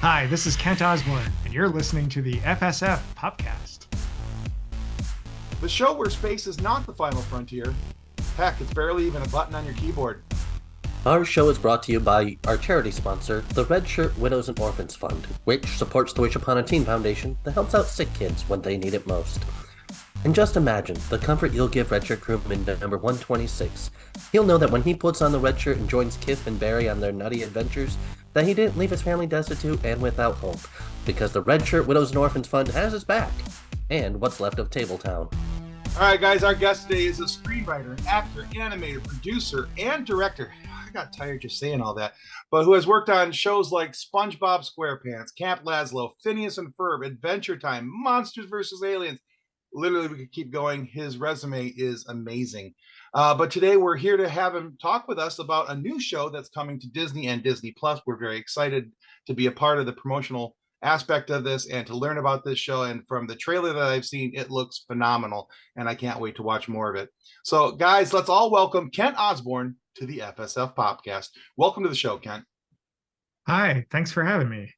Hi, this is Kent Osborne, and you're listening to the FSF PopCast. The show where space is not the final frontier. Heck, it's barely even a button on your keyboard. Our show is brought to you by our charity sponsor, the Red Shirt Widows and Orphans Fund, which supports the Wish Upon a Teen Foundation that helps out sick kids when they need it most. And just imagine the comfort you'll give Red Shirt crewman number 126. He'll know that when he puts on the red shirt and joins KIFF and Barry on their nutty adventures, that he didn't leave his family destitute and without hope, because the Red Shirt Widows and Orphans Fund has his back, and what's left of TableTown. All right, guys, our guest today is a screenwriter, actor, animator, producer, and director. I got tired just saying all that, but who has worked on shows like Spongebob Squarepants, Camp Lazlo, Phineas and Ferb, Adventure Time, Monsters vs. Aliens. Literally, we could keep going. His resume is amazing. But today we're here to have him talk with us about a new show that's coming to Disney and Disney Plus. We're very excited to be a part of the promotional aspect of this and to learn about this show. And from the trailer that I've seen, it looks phenomenal, and I can't wait to watch more of it. So, guys, let's all welcome Kent Osborne to the FSF PopCast. Welcome to the show, Kent. Hi, thanks for having me.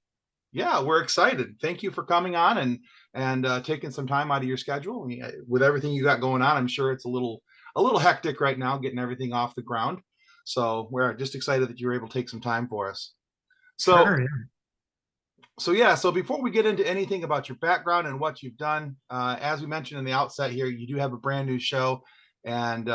Yeah, we're excited. Thank you for coming on and taking some time out of your schedule. I mean, with everything you got going on, I'm sure it's a little hectic right now getting everything off the ground. So we're just excited that you were able to take some time for us. So, Sure, yeah. So before we get into anything about your background and what you've done, as we mentioned in the outset here, you do have a brand new show, and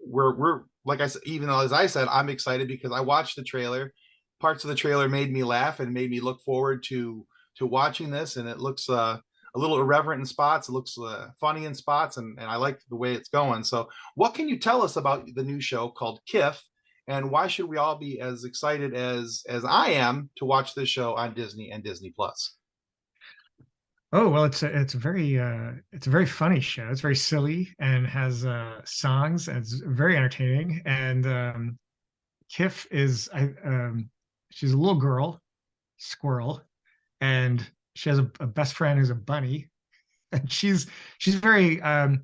we're like I said, even though as I said, I'm excited because I watched the trailer. Parts of the trailer made me laugh and made me look forward to watching this, and it looks a little irreverent in spots. It looks funny in spots, and I like the way it's going. So what can you tell us about the new show called KIFF, and why should we all be as excited as I am to watch this show on Disney and Disney Plus? Oh well, it's a very funny show. It's very silly and has songs. And it's very entertaining. And KIFF is she's a little girl, squirrel, and she has a best friend who's a bunny, and she's very I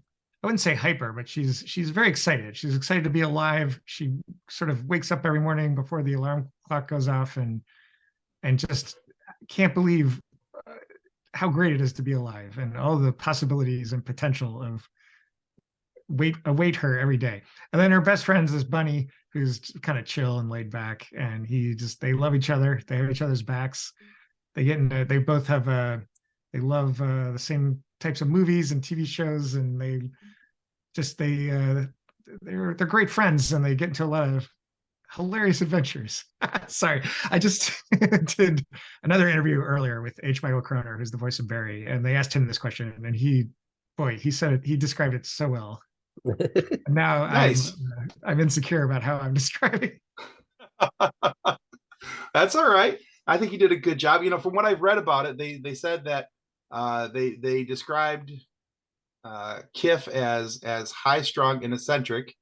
wouldn't say hyper, but she's very excited. She's excited to be alive. She sort of wakes up every morning before the alarm clock goes off and just can't believe how great it is to be alive and all the possibilities and potential of await her every day. And then her best friend's this bunny who's kind of chill and laid back, and they love each other. They have each other's backs. They both have they love the same types of movies and TV shows, and they're great friends, and they get into a lot of hilarious adventures. Sorry, I just did another interview earlier with H. Michael Kroner, who's the voice of Barry, and they asked him this question, and he said it. He described it so well. And now Nice. I'm insecure about how I'm describing. That's all right. I think you did a good job. You know, from what I've read about it, they said that they described KIFF as high strung and eccentric,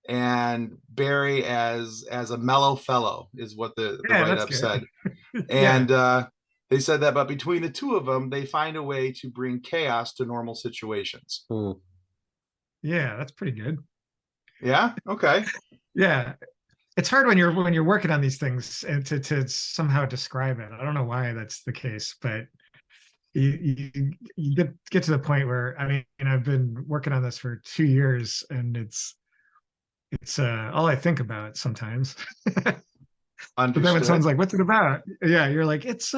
and Barry as a mellow fellow is what the write-up said. And they said that, but between the two of them, they find a way to bring chaos to normal situations. Yeah, that's pretty good. Yeah. Okay. Yeah, it's hard when you're working on these things and to somehow describe it. I don't know why that's the case, but you get to the point where, I mean, I've been working on this for 2 years, and it's all I think about sometimes. But then when someone's like, "What's it about?" Yeah, you're like, "It's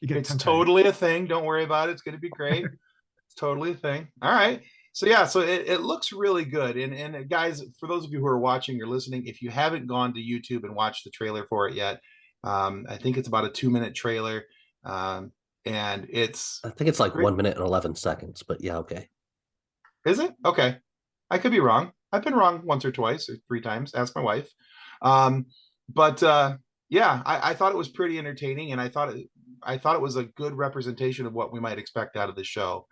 it's totally a thing. Don't worry about it. It's going to be great. It's totally a thing." All right. So yeah, so it looks really good. And guys, for those of you who are watching or listening, if you haven't gone to YouTube and watched the trailer for it yet, I think it's about a 2-minute trailer. And I think it's like 1 minute and 11 seconds, but yeah, okay. Is it? Okay. I could be wrong. I've been wrong once or twice or 3 times. Ask my wife. Yeah, I thought it was pretty entertaining, and I thought it was a good representation of what we might expect out of the show.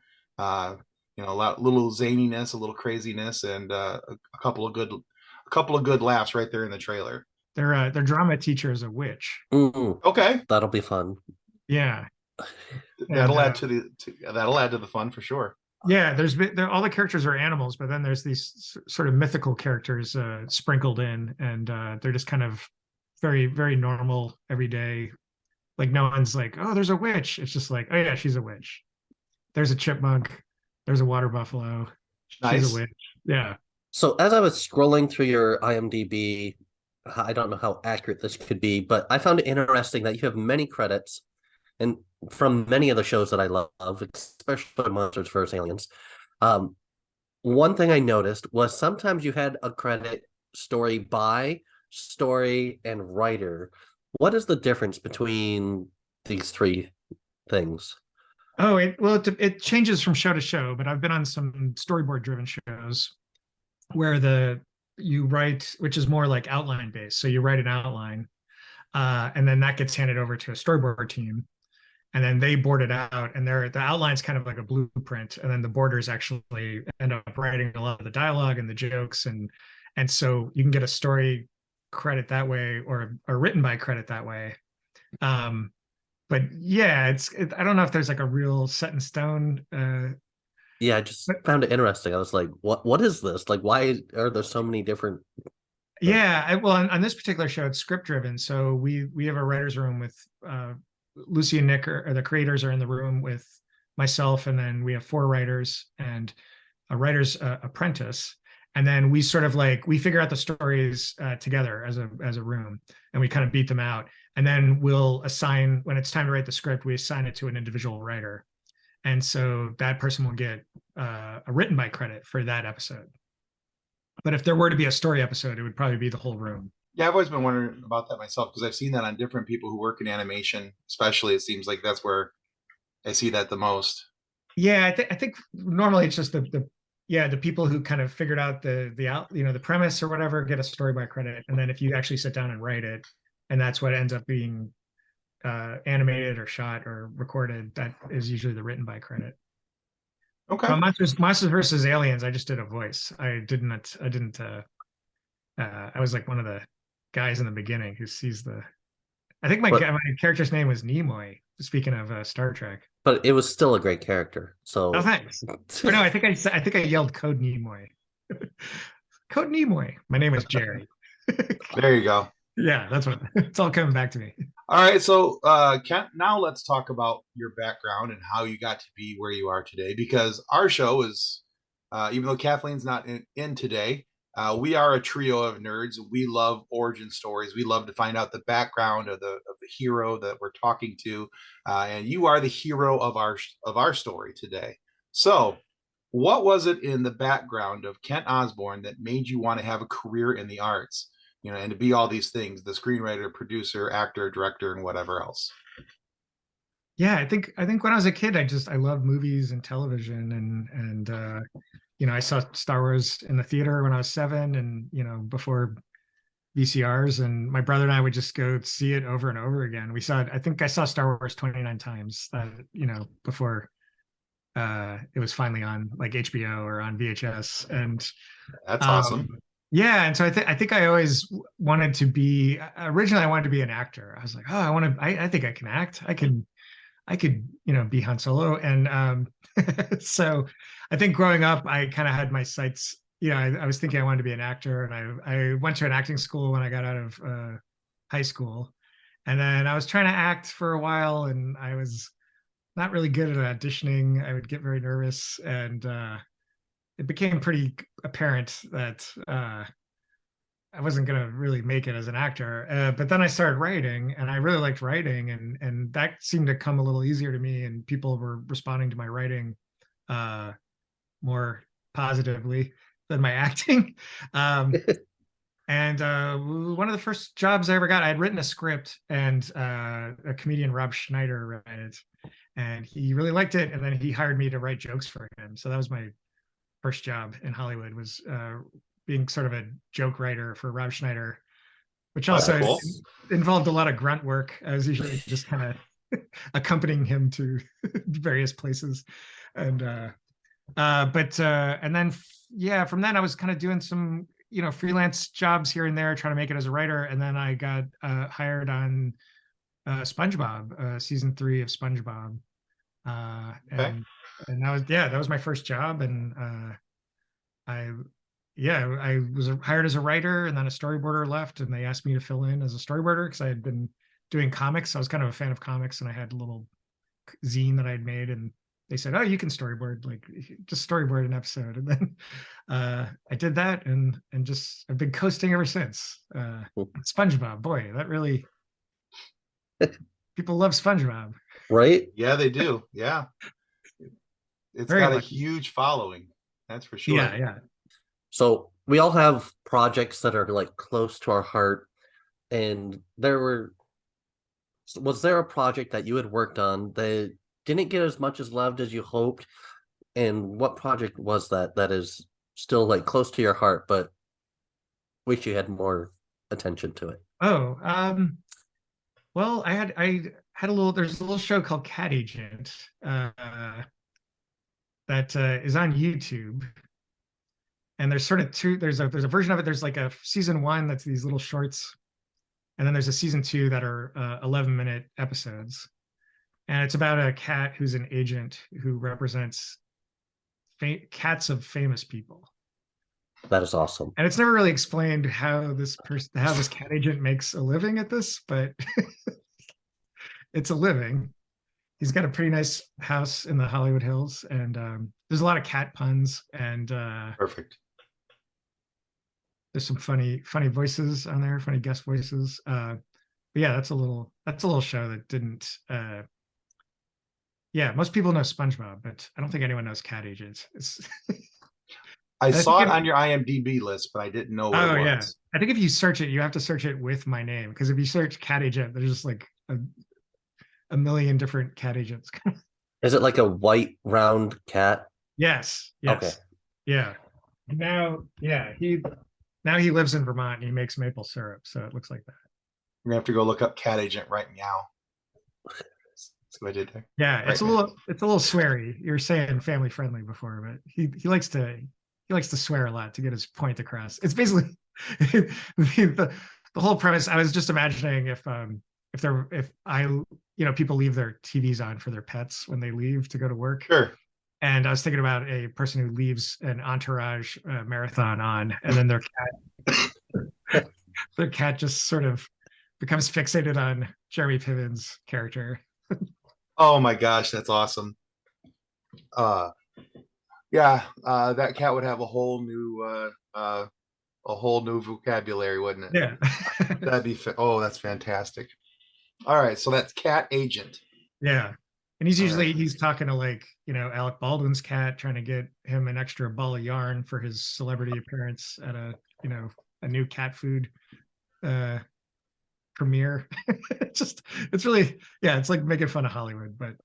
You know, a little zaniness, a little craziness, and a couple of good laughs right there in the trailer. Their drama teacher is a witch. Okay, that'll be fun. Yeah, that'll add to the fun for sure. Yeah, all the characters are animals, but then there's these sort of mythical characters sprinkled in, and they're just kind of very, very normal, everyday Like no one's like, oh, there's a witch. It's just like, oh yeah, she's a witch. There's a chipmunk. There's a water buffalo. She's a Nice. witch. Yeah. So as I was scrolling through your IMDb, I don't know how accurate this could be, but I found it interesting that you have many credits and from many of the shows that I love, especially Monsters vs. Aliens. Um, One thing I noticed was sometimes you had a credit story by, story, and writer. What is the difference between these three things? Oh, it changes from show to show, but I've been on some storyboard driven shows where you write, which is more like outline based. So you write an outline, and then that gets handed over to a storyboard team, and then they board it out. And the outline's kind of like a blueprint, and then the boarders actually end up writing a lot of the dialogue and the jokes, and so you can get a story credit that way, or written by credit that way. But yeah, I don't know if there's like a real set in stone. Yeah, I just But found it interesting. I was like, what is this? Like, why are there so many different things? yeah, well, on this particular show, it's script driven. So we have a writer's room with Lucy and Nick, or the creators, are in the room with myself, and then we have 4 writers and a writer's apprentice. And then we sort of like we figure out the stories together as a room, and we kind of beat them out. And then we'll assign, when it's time to write the script, we assign it to an individual writer, and so that person will get a written by credit for that episode. But if there were to be a story episode, it would probably be the whole room. Yeah, I've always been wondering about that myself because I've seen that on different people who work in animation, especially. It seems like that's where I see that the most. Yeah, I think normally it's just the people who kind of figured out the premise or whatever get a story by credit, and then if you actually sit down and write it, and that's what ends up being animated or shot or recorded, that is usually the written by credit. Okay. But Monsters versus Aliens, I just did a voice. I was like one of the guys in the beginning who sees the. I think my character's name was Nimoy. Speaking of Star Trek, But it was still a great character. So oh thanks. Or no, I think I yelled Code Nimoy. Code Nimoy. My name is Jerry. There you go. Yeah, that's what. It's all coming back to me. All right, so Kent, now let's talk about your background and how you got to be where you are today. Because our show is, even though Kathleen's not in today, we are a trio of nerds. We love origin stories. We love to find out the background of the hero that we're talking to, and you are the hero of our story today. So, what was it in the background of Kent Osborne that made you want to have a career in the arts? You know, and to be all these things, the screenwriter, producer, actor, director, and whatever else. Yeah, I think when I was a kid, I loved movies and television, and I saw Star Wars in the theater when I was 7, and before VCRs, and my brother and I would just go see it over and over again. I think I saw Star Wars 29 times, before it was finally on like HBO or on VHS. And That's awesome. yeah, and so I think I always wanted to be. Originally, I wanted to be an actor. I was like, oh, I think I can act. I could be Han Solo. And so I think growing up, I kind of had my sights. I was thinking I wanted to be an actor, and I went to an acting school when I got out of high school, and then I was trying to act for a while, and I was not really good at auditioning. I would get very nervous, and it became pretty apparent that I wasn't going to really make it as an actor. But then I started writing, and I really liked writing, and that seemed to come a little easier to me, and people were responding to my writing more positively than my acting. And one of the first jobs I ever got, I had written a script, and a comedian, Rob Schneider, read it, and he really liked it, and then he hired me to write jokes for him. So that was my first job in Hollywood, was being sort of a joke writer for Rob Schneider, which also involved a lot of grunt work. I was usually just kind of accompanying him to various places. And then from then I was kind of doing some freelance jobs here and there, trying to make it as a writer. And then I got hired on SpongeBob, season 3 of SpongeBob. And that was my first job. And I was hired as a writer, and then a storyboarder left, and they asked me to fill in as a storyboarder because I had been doing comics. I was kind of a fan of comics, and I had a little zine that I'd made, and they said, "Oh, you can storyboard, like just storyboard an episode." And then I did that, and just I've been coasting ever since. SpongeBob, boy, that really people love SpongeBob, right? Yeah, they do. Yeah, it's very got a lucky. huge following. That's for sure. Yeah, yeah. So we all have projects that are like close to our heart, and was there a project that you had worked on that didn't get as much as loved as you hoped? And what project was that is still like close to your heart, but wish you had more attention to it? Oh, well, I had a little. There's a little show called Cat Agent that is on YouTube, and there's sort of two. There's a version of it. There's like a season 1 that's these little shorts, and then there's a season 2 that are 11-minute episodes, and it's about a cat who's an agent who represents cats of famous people. That is awesome. And it's never really explained how this cat agent makes a living at this, but it's a living. He's got a pretty nice house in the Hollywood Hills, and there's a lot of cat puns, and Perfect. there's some funny voices on there, funny guest voices. But yeah, that's a little show that didn't. Yeah, most people know SpongeBob, but I don't think anyone knows Cat Agent. I saw it on your IMDb list, but I didn't know what it was. Yeah. I think if you search it, you have to search it with my name, because if you search Cat Agent, there's just like a million different cat agents. Is it like a white round cat? Yes. Okay. Yeah. He lives in Vermont and he makes maple syrup, so it looks like that. We're gonna have to go look up Cat Agent right now. That's what I did there. Yeah, it's a little sweary. You were saying family friendly before, but he likes to swear a lot to get his point across. It's basically the whole premise. I was just imagining if people leave their TVs on for their pets when they leave to go to work. Sure. And I was thinking about a person who leaves an Entourage marathon on, and then their cat just sort of becomes fixated on Jeremy Piven's character. Oh my gosh, that's awesome. That cat would have a whole new vocabulary, wouldn't it? Yeah. That'd be that's fantastic. All right, so that's Cat Agent. Yeah. And he's talking to, like, Alec Baldwin's cat, trying to get him an extra ball of yarn for his celebrity appearance at a new cat food premiere. It's really, it's like making fun of Hollywood, but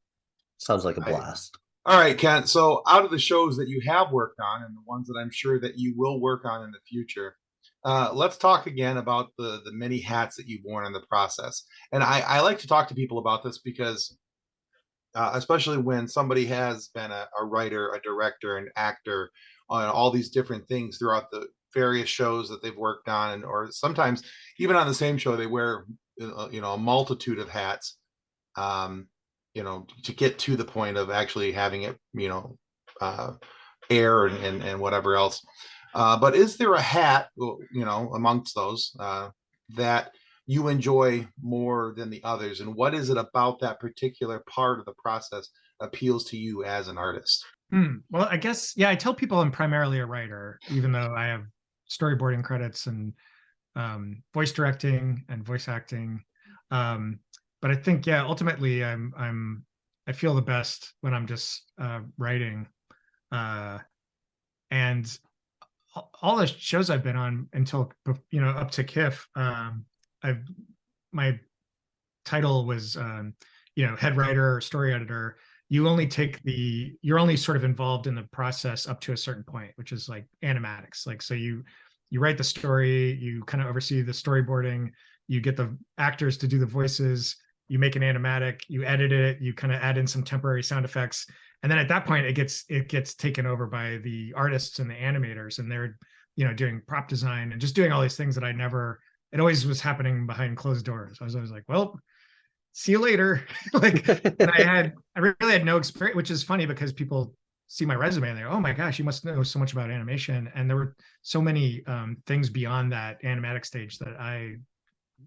sounds like a blast. All right, Kent. So out of the shows that you have worked on and the ones that I'm sure that you will work on in the future, let's talk again about the many hats that you've worn in the process. And I like to talk to people about this because especially when somebody has been a writer, a director, an actor on all these different things throughout the various shows that they've worked on, or sometimes even on the same show, they wear, a multitude of hats, to get to the point of actually having it, air and whatever else. But is there a hat, amongst those that you enjoy more than the others, and what is it about that particular part of the process appeals to you as an artist? Well, I guess, I tell people I'm primarily a writer, even though I have storyboarding credits and voice directing and voice acting. But I think, ultimately I feel the best when I'm just writing. And all the shows I've been on until, up to KIFF, my title was, head writer or story editor. You're only sort of involved in the process up to a certain point, which is like animatics. Like, so you write the story, you kind of oversee the storyboarding, you get the actors to do the voices, you make an animatic, you edit it, you kind of add in some temporary sound effects. And then at that point, it gets taken over by the artists and the animators, and they're, doing prop design and just doing all these things that it always was happening behind closed doors. I was always like, well, see you later. And I really had no experience, which is funny because people see my resume and they're, oh my gosh, you must know so much about animation. And there were so many things beyond that animatic stage that I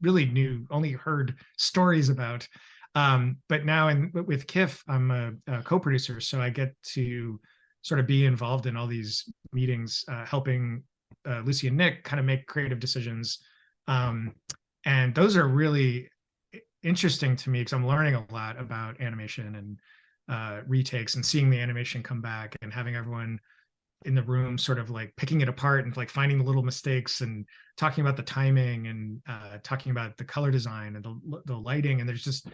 really only heard stories about. But now with KIFF, I'm a co-producer, so I get to sort of be involved in all these meetings, helping Lucy and Nick kind of make creative decisions. And those are really interesting to me because I'm learning a lot about animation and retakes and seeing the animation come back and having everyone in the room sort of like picking it apart and like finding the little mistakes and talking about the timing and talking about the color design and the lighting. And there's just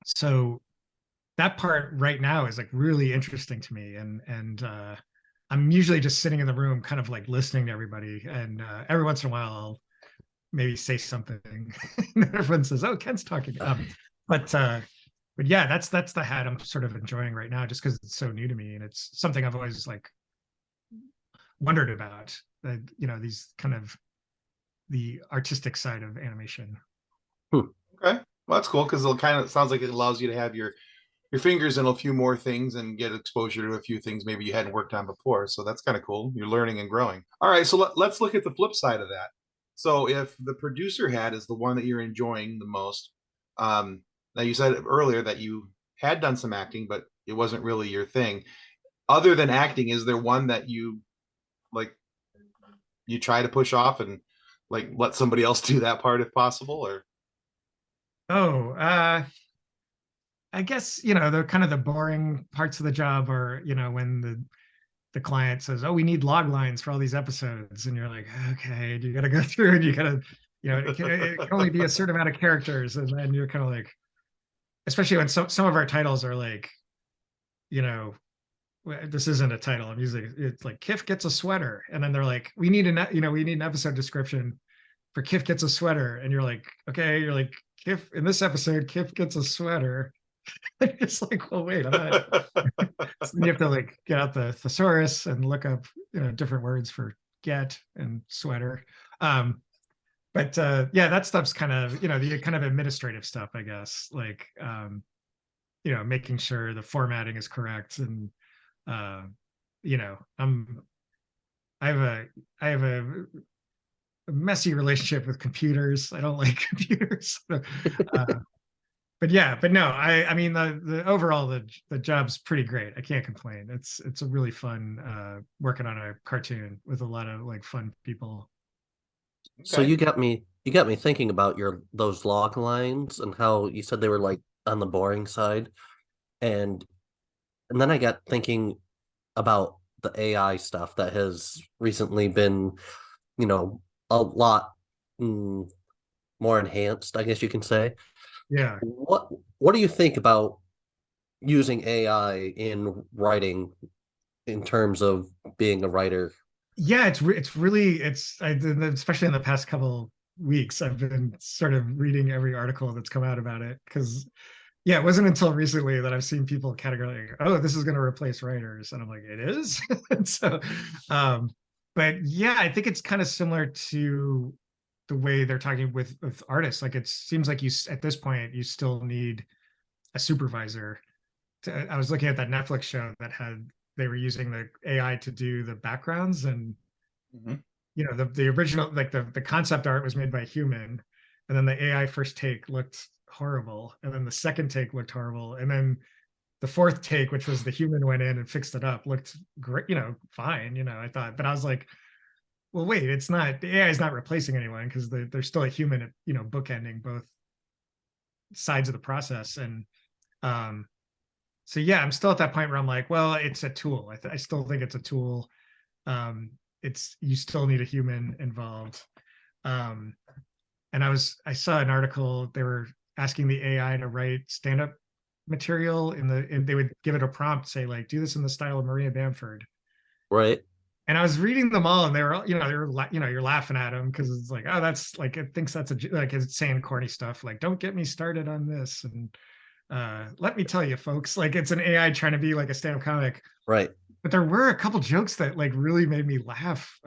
so that part right now is like really interesting to me. And I'm usually just sitting in the room kind of like listening to everybody, and every once in a while I'll maybe say something and everyone says, oh, Kent's talking. But yeah, that's the hat I'm sort of enjoying right now, just because it's so new to me and it's something I've always like wondered about. These kind of the artistic side of animation. Okay, well that's cool because it kind of sounds like it allows you to have your fingers in a few more things and get exposure to a few things maybe you hadn't worked on before. So that's kind of cool. You're learning and growing. All right, so let's look at the flip side of that. So if the producer hat is the one that you're enjoying the most, now you said earlier that you had done some acting, but it wasn't really your thing. Other than acting, is there one that you like you try to push off and like let somebody else do that part if possible? Or I guess the kind of the boring parts of the job are when the client says, oh, we need log lines for all these episodes, and you're like, okay, you got to go through and you got to it can only be a certain amount of characters, and then you're kind of like, especially when some of our titles are like, this isn't a title. I'm using it's like KIFF gets a sweater, and then they're like, we need an episode description for KIFF gets a sweater, and you're like, okay, you're like, KIFF in this episode, KIFF gets a sweater. It's like, well, wait, I'm not. So you have to like get out the thesaurus and look up different words for get and sweater. But yeah, that stuff's kind of the kind of administrative stuff, I guess, like making sure the formatting is correct. And I have a messy relationship with computers. I don't like computers. But no, I mean the overall the job's pretty great. I can't complain. It's a really fun working on a cartoon with a lot of like fun people. Okay. So you got me thinking about those log lines and how you said they were like on the boring side. And then I got thinking about the AI stuff that has recently been, a lot more enhanced, I guess you can say. Yeah. What do you think about using AI in writing in terms of being a writer? Yeah, it's really especially in the past couple weeks, I've been sort of reading every article that's come out about it because it wasn't until recently that I've seen people categorically, oh, this is going to replace writers, and I'm like, it is. And so, but yeah, I think it's kind of similar to the way they're talking with artists. Like it seems like at this point you still need a supervisor. I was looking at that Netflix show that they were using the AI to do the backgrounds, and the original, like the concept art was made by a human, and then the AI first take looked horrible, and then the second take looked horrible, and then the fourth take, which was the human went in and fixed it up, looked great, fine, I thought. But I was like, well, wait, the AI is not replacing anyone because there's still a human, bookending both sides of the process. And so yeah, I'm still at that point where I'm like, well, it's a tool. I still think it's a tool. You still need a human involved. And I saw an article, they were asking the AI to write stand-up material and they would give it a prompt, say like, do this in the style of Maria Bamford. Right. And I was reading them all, and they were all, you're laughing at them because it's like, oh, that's like, it thinks that's like it's saying corny stuff like, don't get me started on this, and let me tell you, folks, like it's an AI trying to be like a stand-up comic, right? But there were a couple jokes that like really made me laugh,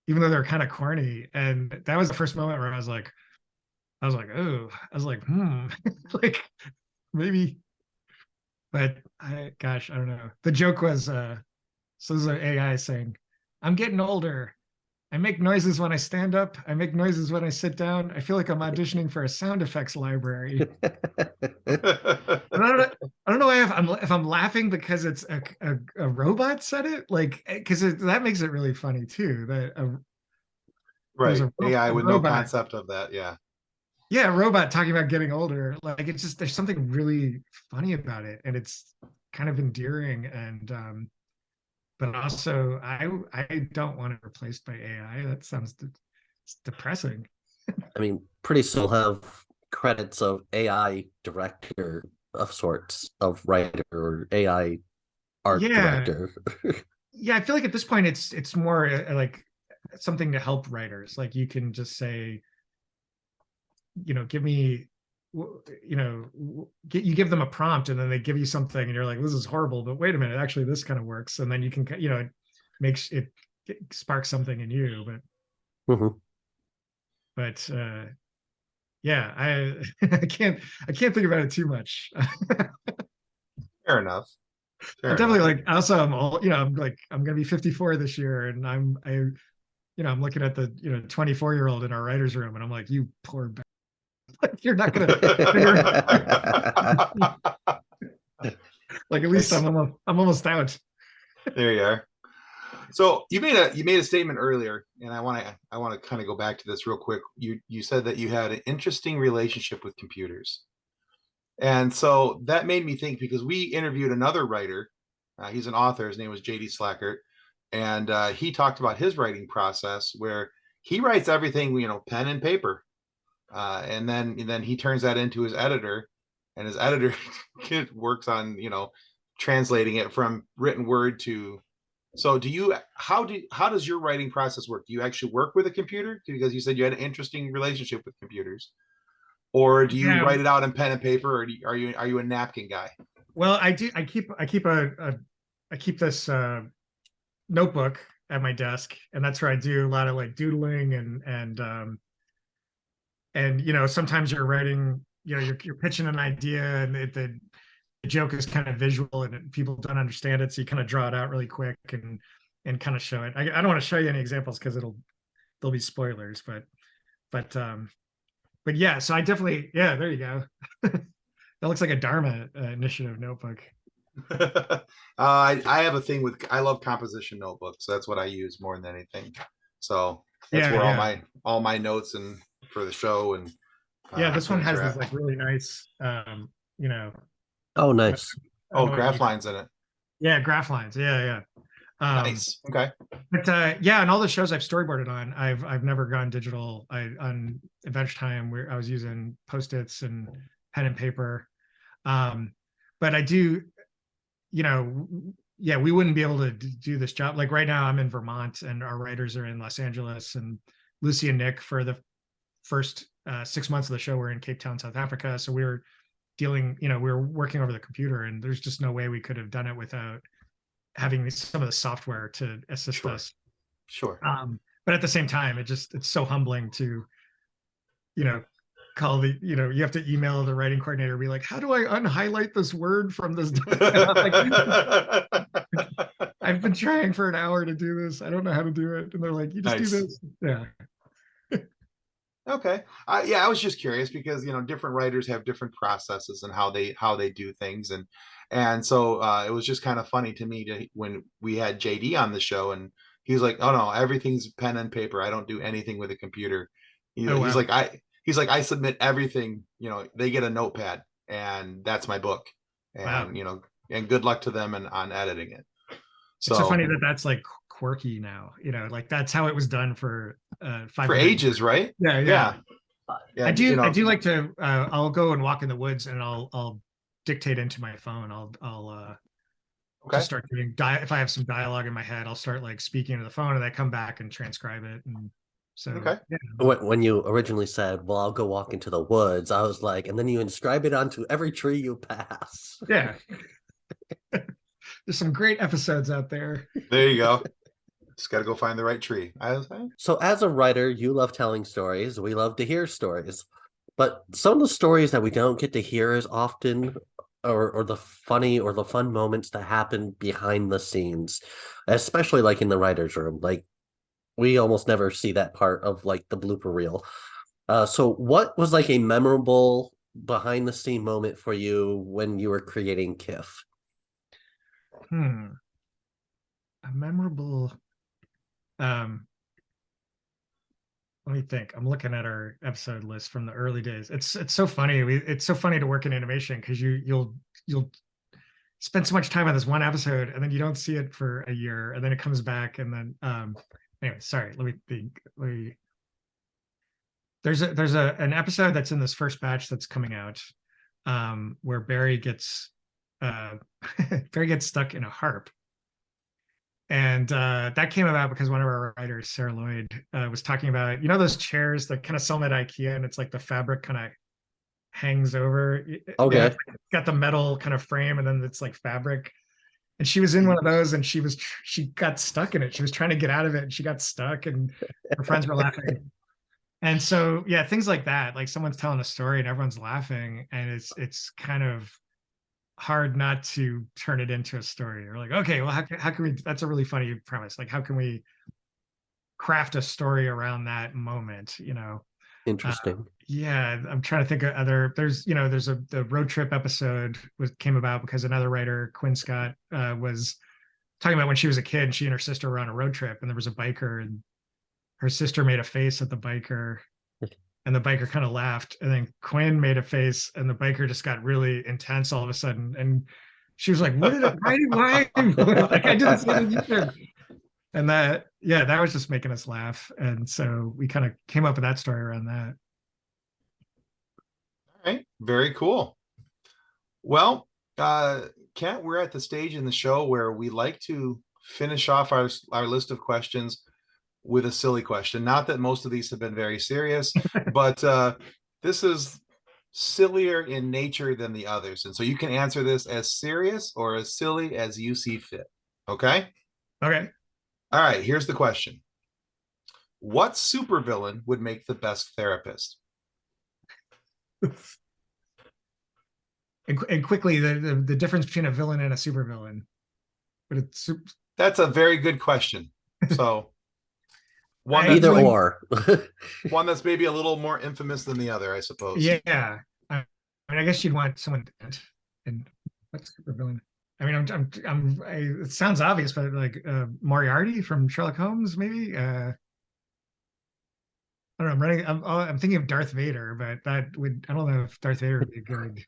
even though they're kind of corny. And that was the first moment where I was like, oh, like maybe, but gosh, I don't know. The joke was. So this is an AI saying, I'm getting older. I make noises when I stand up. I make noises when I sit down. I feel like I'm auditioning for a sound effects library. And I don't know if I'm laughing because it's a robot said it, like because that makes it really funny too. That there's Right. AI a with no robot, concept of that. Yeah. yeah, a robot talking about getting older. Like it's just there's something really funny about it, and it's kind of endearing. And but also I don't want it replaced by AI. That sounds it's depressing. I mean, pretty soon we'll have credits of AI director of sorts, of writer or AI art Yeah, director. yeah. I feel like at this point it's more like something to help writers. Like you can just say, give me, you give them a prompt and then they give you something and you're like, this is horrible, but wait a minute, actually this kind of works. And then you can, it makes it sparks something in you. Mhm. But yeah, I can't think about it too much. Fair enough. I'm Fair definitely enough. like, also I'm all, I'm like, I'm gonna be 54 this year, and I'm looking at the 24-year-old in our writers room, and I'm like, you poor you're not gonna figure like, at least Nice. I'm almost out. There you are. So you made a statement earlier, and I want to kind of go back to this real quick. You said that you had an interesting relationship with computers, and so that made me think because we interviewed another writer. He's an author. His name was JD Slackert, and he talked about his writing process where he writes everything, pen and paper, and then he turns that into his editor, and his editor works on translating it from written word to. So how does your writing process work? Do you actually work with a computer? Because you said you had an interesting relationship with computers. Or do you Yeah, write it out in pen and paper, or are you a napkin guy? well, I keep this notebook at my desk, and that's where I do a lot of like doodling and sometimes you're writing, you're pitching an idea, and the joke is kind of visual and people don't understand it, so you kind of draw it out really quick and kind of show it. I don't want to show you any examples because there'll be spoilers, but yeah, so I definitely, yeah, there you go. That looks like a Dharma initiative notebook. I have a thing with I love composition notebooks. So that's what I use more than anything. So that's Yeah, where all yeah, my notes and for the show and yeah. This one things has are this at. like really nice, you know, Oh, I nice. don't Oh, know what graph you, lines in it. yeah, graph lines. Yeah, yeah. Nice. Okay. But yeah, and all the shows I've storyboarded on, I've never gone digital. On Adventure Time, where I was using post-its and pen and paper. Um, but I do, you know, yeah, we wouldn't be able to do this job. Like right now, I'm in Vermont, and our writers are in Los Angeles, and Lucy and Nick for the first 6 months of the show were in Cape Town, South Africa. So we were dealing, we were working over the computer, and there's just no way we could have done it without having some of the software to assist Sure. us. Sure. But at the same time, it's so humbling to, you know, call the, you have to email the writing coordinator, be like, how do I unhighlight this word from this? Like, I've been trying for an hour to do this. I don't know how to do it. And they're like, you just do Nice. this. Yeah. Okay. Yeah, I was just curious because different writers have different processes and how they do things, and so it was just kind of funny to me when we had JD on the show, and he was like, "Oh no, everything's pen and paper. I don't do anything with a computer." Oh, He's wow. like I submit everything. They get a notepad, and that's my book, Wow. and good luck to them and on editing it. It's so So funny that that's like quirky now, like that's how it was done for for 500 years. ages, right? Yeah. Yeah. Yeah, yeah. I do like to I'll go and walk in the woods, and I'll dictate into my phone. I'll Okay. just start doing if I have some dialogue in my head, I'll start like speaking to the phone, and I come back and transcribe it. And so Okay. yeah. When you originally said, well, I'll go walk into the woods, I was like, and then you inscribe it onto every tree you pass. Yeah. There's some great episodes out there. There you go. Just got to go find the right tree. So, as a writer, you love telling stories. We love to hear stories. But some of the stories that we don't get to hear as often, or the funny or the fun moments that happen behind the scenes, especially like in the writer's room. Like, We almost never see that part of like the blooper reel. So what was like a memorable behind the scene moment for you when you were creating KIFF? A memorable. Um, Let me think. I'm looking at our episode list from the early days. It's so funny. It's so funny to work in animation because you'll spend so much time on this one episode and then you don't see it for a year and then it comes back and then anyway, sorry. Let me think. There's an episode that's in this first batch that's coming out where Barry gets uh Barry gets stuck in a harp. And that came about because one of our writers, Sarah Lloyd, was talking about, those chairs that kind of sell them at IKEA, and it's like the fabric kind of hangs over. Okay. It's got the metal kind of frame, and then it's like fabric. And she was in one of those, and she got stuck in it. She was trying to get out of it, and she got stuck, and her friends were laughing. And so, yeah, things like that, like someone's telling a story and everyone's laughing, and it's kind of hard not to turn it into a story. Or like, okay, well, how can we, that's a really funny premise. Like, how can we craft a story around that moment, Interesting. Yeah, I'm trying to think of there's the road trip episode came about because another writer, Quinn Scott, was talking about when she was a kid, she and her sister were on a road trip and there was a biker and her sister made a face at the biker and the biker kind of laughed, and then Quinn made a face and the biker just got really intense all of a sudden, and she was like, what did it why like I didn't say anything either. And that was just making us laugh, and so we kind of came up with that story around that. All right, very cool. Well, Kent, we're at the stage in the show where we like to finish off our list of questions with a silly question. Not that most of these have been very serious, but this is sillier in nature than the others. And so you can answer this as serious or as silly as you see fit. Okay? Okay. All right, here's the question. What supervillain would make the best therapist? And quickly, the difference between a villain and a supervillain. But that's a very good question. So either or. One that's maybe a little more infamous than the other, I suppose. Yeah. I mean, I guess you'd want someone and what's supervillain? I mean, it sounds obvious, but like Moriarty from Sherlock Holmes, maybe. I don't know. I'm thinking of Darth Vader, but I don't know if Darth Vader would be good.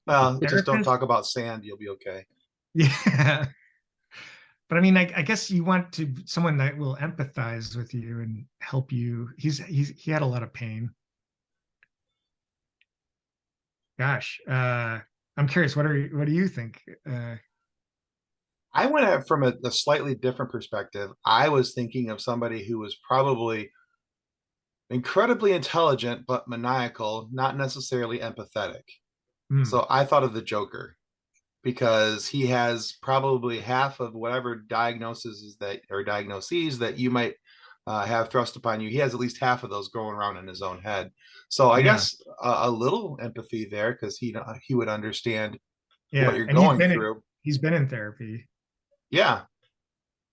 Well, just don't talk about sand. You'll be okay. Yeah. But I mean, I guess you want someone that will empathize with you and help you. He had a lot of pain. Gosh, I'm curious. What do you think? I went at from a slightly different perspective. I was thinking of somebody who was probably incredibly intelligent but maniacal, not necessarily empathetic. So I thought of the Joker, because he has probably half of whatever diagnoses that you might have thrust upon you. He has at least half of those going around in his own head. So I guess a little empathy there, because he would understand what you're going through. He's been in therapy. Yeah.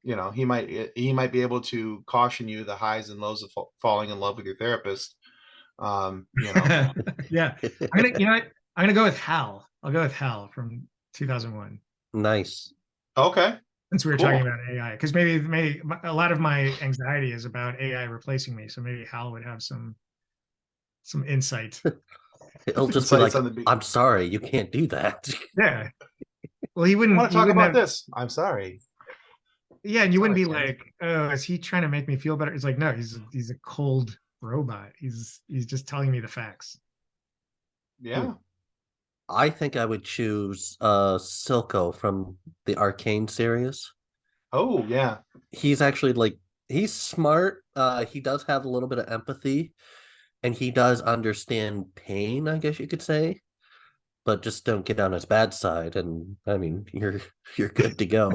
He might be able to caution you the highs and lows of falling in love with your therapist. Yeah. I'm gonna go with Hal. I'll go with Hal from 2001. Nice. Okay. Since we were talking about AI, because maybe a lot of my anxiety is about AI replacing me, so maybe Hal would have some insight. It'll just be like, I'm sorry, you can't do that. Yeah. Well, he wouldn't want to talk about this. I'm sorry. Yeah, and you wouldn't be like, oh, is he trying to make me feel better? It's like, no, he's a cold robot. He's just telling me the facts. Yeah. I think I would choose Silco from the Arcane series. Oh, yeah. He's actually he's smart. He does have a little bit of empathy, and he does understand pain, I guess you could say. But just don't get on his bad side, and I mean, you're good to go.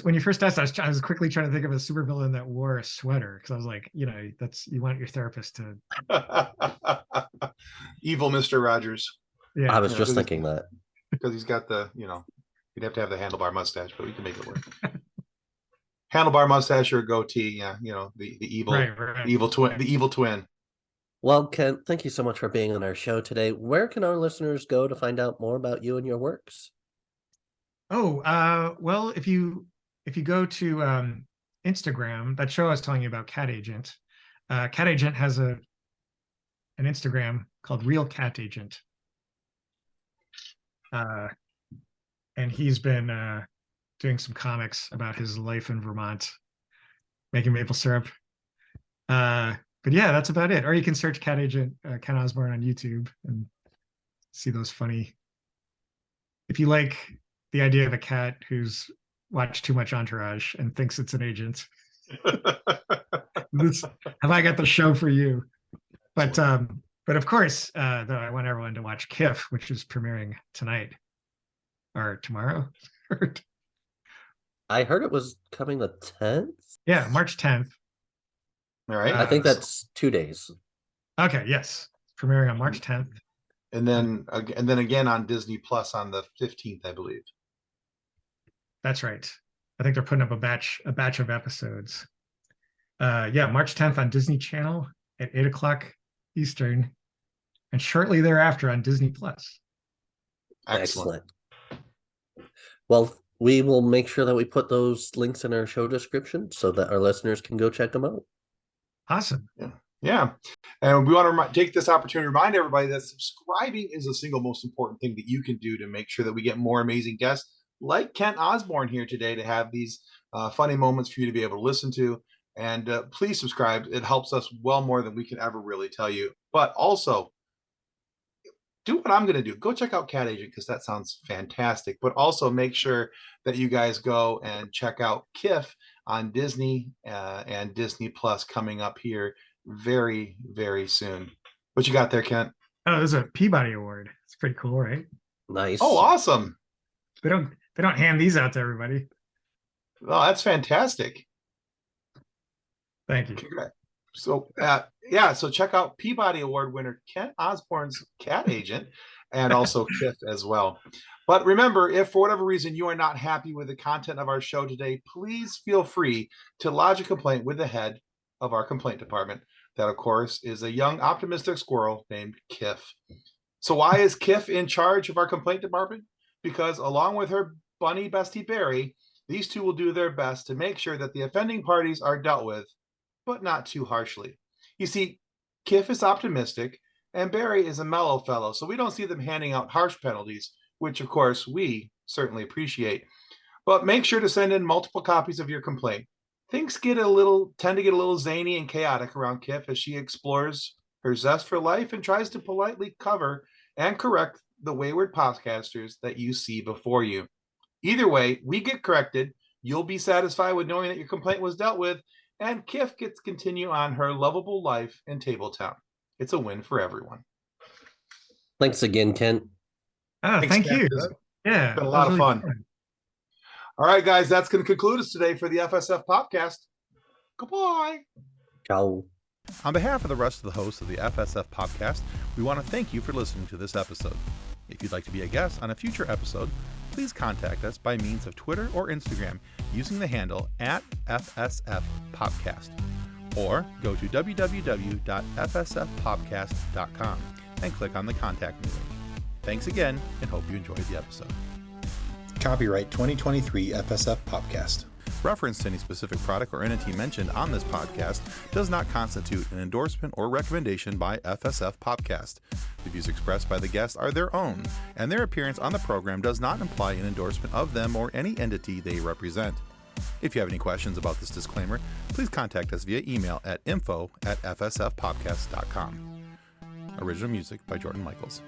When you first asked, I was quickly trying to think of a supervillain that wore a sweater, because I was like, you want your therapist to evil Mr. Rogers. Yeah, I was just thinking that, because he's got the, you'd have to have the handlebar mustache, but we can make it work. handlebar mustache or a goatee. Yeah, the evil, Right. the evil twin. Well, Kent, thank you so much for being on our show today. Where can our listeners go to find out more about you and your works? Well, if you go to Instagram, that show I was telling you about, Cat Agent. Cat Agent has an Instagram called Real Cat Agent. And he's been doing some comics about his life in Vermont, making maple syrup. But yeah, that's about it. Or you can search Cat Agent Kent Osborne on YouTube and see those funny. If you like the idea of a cat who's watched too much Entourage and thinks it's an agent, have I got the show for you? But of course, though, I want everyone to watch KIFF, which is premiering tonight or tomorrow. I heard it was coming the 10th. Yeah, March 10th. All right. I think that's 2 days. Okay, yes. Premiering on March 10th. And then again on Disney Plus on the 15th, I believe. That's right. I think they're putting up a batch of episodes. March 10th on Disney Channel at 8:00 Eastern, and shortly thereafter on Disney Plus. Excellent. Well, we will make sure that we put those links in our show description so that our listeners can go check them out. Awesome. Yeah. And we want to take this opportunity to remind everybody that subscribing is the single most important thing that you can do to make sure that we get more amazing guests like Kent Osborne here today to have these funny moments for you to be able to listen to. And please subscribe. It helps us well more than we can ever really tell you. But also, do what I'm going to do. Go check out Cat Agent because that sounds fantastic. But also make sure that you guys go and check out KIFF on Disney and Disney Plus coming up here very, very soon. What you got there, Kent? Oh, there's a Peabody Award. It's pretty cool, right? Nice. Oh, awesome. They don't hand these out to everybody. Oh, that's fantastic. Thank you. So so check out Peabody Award winner Kent Osborne's Cat Agent and also KIFF as well. But remember, if for whatever reason you are not happy with the content of our show today, please feel free to lodge a complaint with the head of our complaint department. That, of course, is a young optimistic squirrel named KIFF. So why is KIFF in charge of our complaint department? Because along with her bunny bestie Barry, these two will do their best to make sure that the offending parties are dealt with, but not too harshly. You see, KIFF is optimistic and Barry is a mellow fellow, so we don't see them handing out harsh penalties, which of course we certainly appreciate. But make sure to send in multiple copies of your complaint. Things tend to get a little zany and chaotic around KIFF as she explores her zest for life and tries to politely cover and correct the wayward podcasters that you see before you. Either way, we get corrected, you'll be satisfied with knowing that your complaint was dealt with, and KIFF gets to continue on her lovable life in TableTown. It's a win for everyone. Thanks again, Kent. Oh, thank you. Yeah. It's been a lot of fun. All right, guys, that's going to conclude us today for the FSF PopCast. Goodbye. Ciao. On behalf of the rest of the hosts of the FSF PopCast, we want to thank you for listening to this episode. If you'd like to be a guest on a future episode, please contact us by means of Twitter or Instagram using the handle @FSF PopCast, or go to www.fsfpopcast.com and click on the Contact Me link. Thanks again, and hope you enjoyed the episode. Copyright 2023 FSF PopCast. Reference to any specific product or entity mentioned on this podcast does not constitute an endorsement or recommendation by FSF PopCast. The views expressed by the guests are their own, and their appearance on the program does not imply an endorsement of them or any entity they represent. If you have any questions about this disclaimer, please contact us via email at info@fsfpopcast.com. Original music by Jordan Michaels.